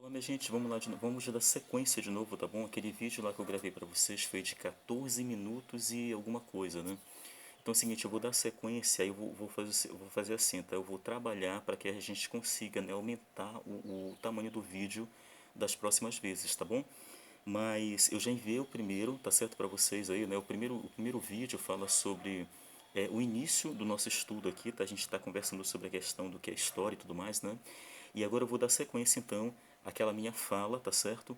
Bom, minha gente, vamos lá de novo. Vamos dar sequência de novo, tá bom? Aquele vídeo lá que eu gravei pra vocês foi de 14 minutos e alguma coisa, né? Então é o seguinte, eu vou dar sequência, aí eu vou fazer assim, tá? Eu vou trabalhar para que a gente consiga, né, aumentar o tamanho do vídeo das próximas vezes, tá bom? Mas eu já enviei o primeiro, tá certo, para vocês aí, né? O primeiro vídeo fala sobre o início do nosso estudo aqui, tá? A gente está conversando sobre a questão do que é história e tudo mais, né? E agora eu vou dar sequência, então, àquela minha fala, tá certo?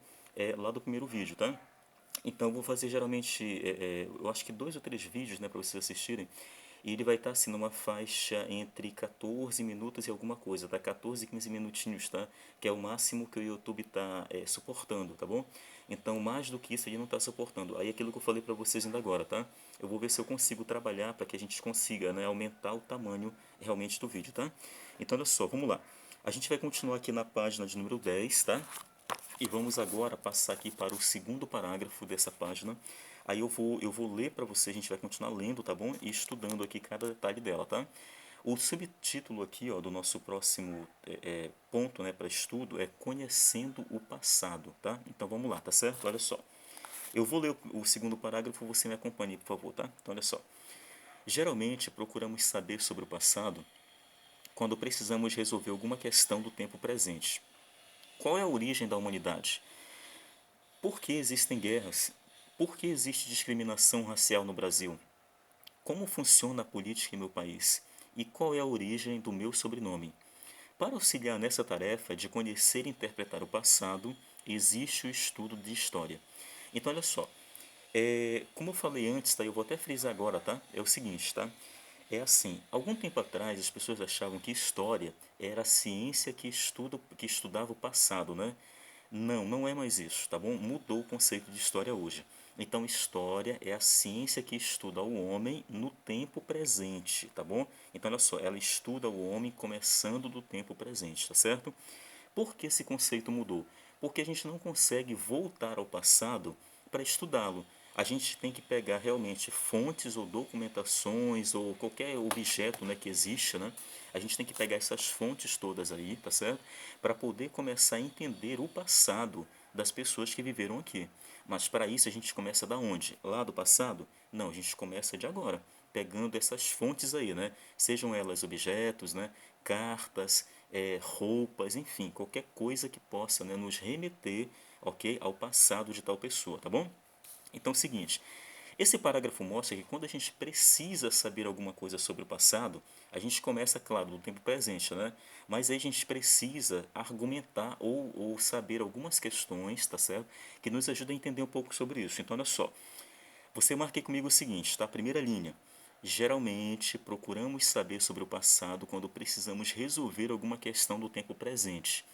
Lá do primeiro vídeo, tá? Então eu vou fazer geralmente, eu acho que 2 ou 3 vídeos, né, para vocês assistirem. E ele vai estar assim numa faixa entre 14 minutos e alguma coisa, tá? 14 e 15 minutinhos, tá? Que é o máximo que o YouTube está suportando, tá bom? Então mais do que isso ele não está suportando. Aí aquilo que eu falei para vocês ainda agora, tá? Eu vou ver se eu consigo trabalhar para que a gente consiga, né, aumentar o tamanho realmente do vídeo, tá? Então olha só, vamos lá. A gente vai continuar aqui na página de número 10, tá? E vamos agora passar aqui para o segundo parágrafo dessa página. Aí eu vou ler para você, a gente vai continuar lendo, tá bom? E estudando aqui cada detalhe dela, tá? O subtítulo aqui, ó, do nosso próximo ponto, né, para estudo é Conhecendo o Passado, tá? Então vamos lá, tá certo? Olha só. Eu vou ler o segundo parágrafo, você me acompanhe, por favor, tá? Então olha só. Geralmente procuramos saber sobre o passado quando precisamos resolver alguma questão do tempo presente. Qual é a origem da humanidade? Por que existem guerras? Por que existe discriminação racial no Brasil? Como funciona a política em meu país? E qual é a origem do meu sobrenome? Para auxiliar nessa tarefa de conhecer e interpretar o passado, existe o estudo de história. Então, olha só, como eu falei antes, tá? Eu vou até frisar agora, tá? É o seguinte, tá? É assim, algum tempo atrás as pessoas achavam que história era a ciência que estudava o passado, né? Não, não é mais isso, tá bom? Mudou o conceito de história hoje. Então, história é a ciência que estuda o homem no tempo presente, tá bom? Então, olha só, ela estuda o homem começando do tempo presente, tá certo? Por que esse conceito mudou? Porque a gente não consegue voltar ao passado para estudá-lo. A gente tem que pegar realmente fontes ou documentações ou qualquer objeto, né, que exista, né? A gente tem que pegar essas fontes todas aí, tá certo? Para poder começar a entender o passado das pessoas que viveram aqui. Mas para isso a gente começa da onde? Lá do passado? Não, a gente começa de agora, pegando essas fontes aí, né? Sejam elas objetos, né? Cartas, roupas, enfim, qualquer coisa que possa, né, nos remeter, ok, ao passado de tal pessoa, tá bom? Então é o seguinte, esse parágrafo mostra que quando a gente precisa saber alguma coisa sobre o passado, a gente começa, claro, do tempo presente, né? Mas aí a gente precisa argumentar ou saber algumas questões, tá certo? Que nos ajudem a entender um pouco sobre isso. Então, olha só, você marque comigo o seguinte, tá? Primeira linha. Geralmente procuramos saber sobre o passado quando precisamos resolver alguma questão do tempo presente,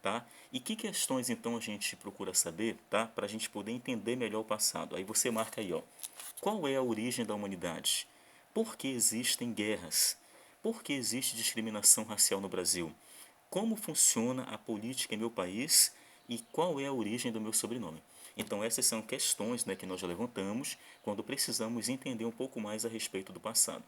tá? E que questões então a gente procura saber, tá? Para a gente poder entender melhor o passado. Aí você marca aí, ó. Qual é a origem da humanidade? Por que existem guerras? Por que existe discriminação racial no Brasil? Como funciona a política em meu país e qual é a origem do meu sobrenome? Então essas são questões, né, que nós já levantamos quando precisamos entender um pouco mais a respeito do passado.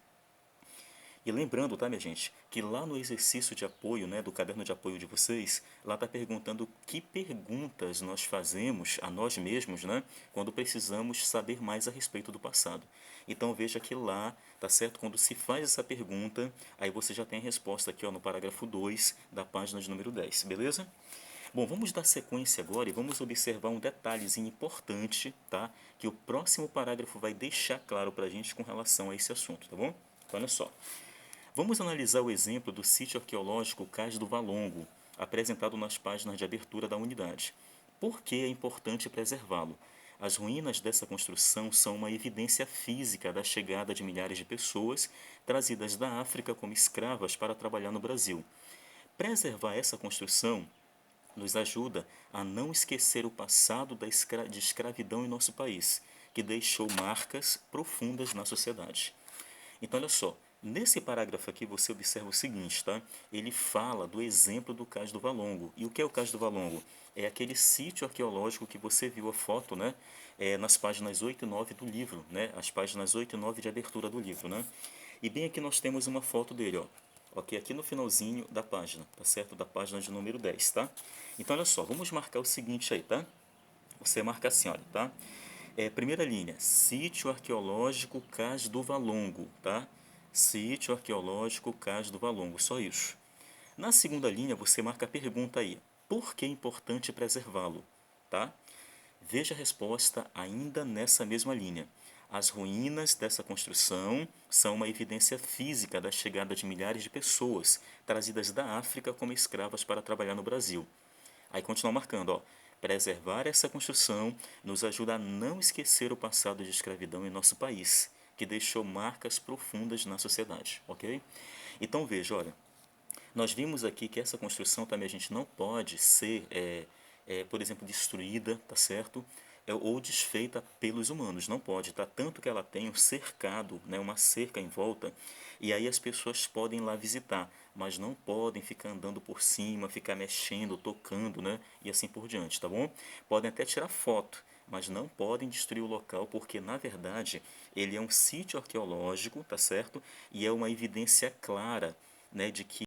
E lembrando, tá, minha gente, que lá no exercício de apoio, né, do caderno de apoio de vocês, lá está perguntando que perguntas nós fazemos a nós mesmos, né, quando precisamos saber mais a respeito do passado. Então veja que lá, tá certo? Quando se faz essa pergunta, aí você já tem a resposta aqui, ó, no parágrafo 2 da página de número 10, beleza? Bom, vamos dar sequência agora e vamos observar um detalhezinho importante, tá? Que o próximo parágrafo vai deixar claro para a gente com relação a esse assunto, tá bom? Então, olha só. Vamos analisar o exemplo do sítio arqueológico Cais do Valongo, apresentado nas páginas de abertura da unidade. Por que é importante preservá-lo? As ruínas dessa construção são uma evidência física da chegada de milhares de pessoas trazidas da África como escravas para trabalhar no Brasil. Preservar essa construção nos ajuda a não esquecer o passado de escravidão em nosso país, que deixou marcas profundas na sociedade. Então, olha só, nesse parágrafo aqui você observa o seguinte, tá? Ele fala do exemplo do Cais do Valongo. E o que é o Cais do Valongo? É aquele sítio arqueológico que você viu a foto, né? Nas páginas 8 e 9 do livro, né? As páginas 8 e 9 de abertura do livro, né? E bem aqui nós temos uma foto dele, ó. ok? Aqui no finalzinho da página, tá certo? Da página de número 10, tá? Então, olha só, vamos marcar o seguinte aí, tá? Você marca assim, olha, tá? Primeira linha, sítio arqueológico Cais do Valongo, tá? Sítio arqueológico Cais do Valongo, só isso. Na segunda linha, você marca a pergunta aí, por que é importante preservá-lo, tá? Veja a resposta ainda nessa mesma linha. As ruínas dessa construção são uma evidência física da chegada de milhares de pessoas trazidas da África como escravas para trabalhar no Brasil. Aí continua marcando, ó. Preservar essa construção nos ajuda a não esquecer o passado de escravidão em nosso país, que deixou marcas profundas na sociedade, ok? Então veja, olha, nós vimos aqui que essa construção também a gente não pode ser, por exemplo, destruída, tá certo? Ou desfeita pelos humanos, não pode, tá? Tanto que ela tem um cercado, né, uma cerca em volta, e aí as pessoas podem ir lá visitar, mas não podem ficar andando por cima, ficar mexendo, tocando, né, e assim por diante, tá bom? Podem até tirar foto, mas não podem destruir o local, porque na verdade ele é um sítio arqueológico, tá certo? E é uma evidência clara, né, de que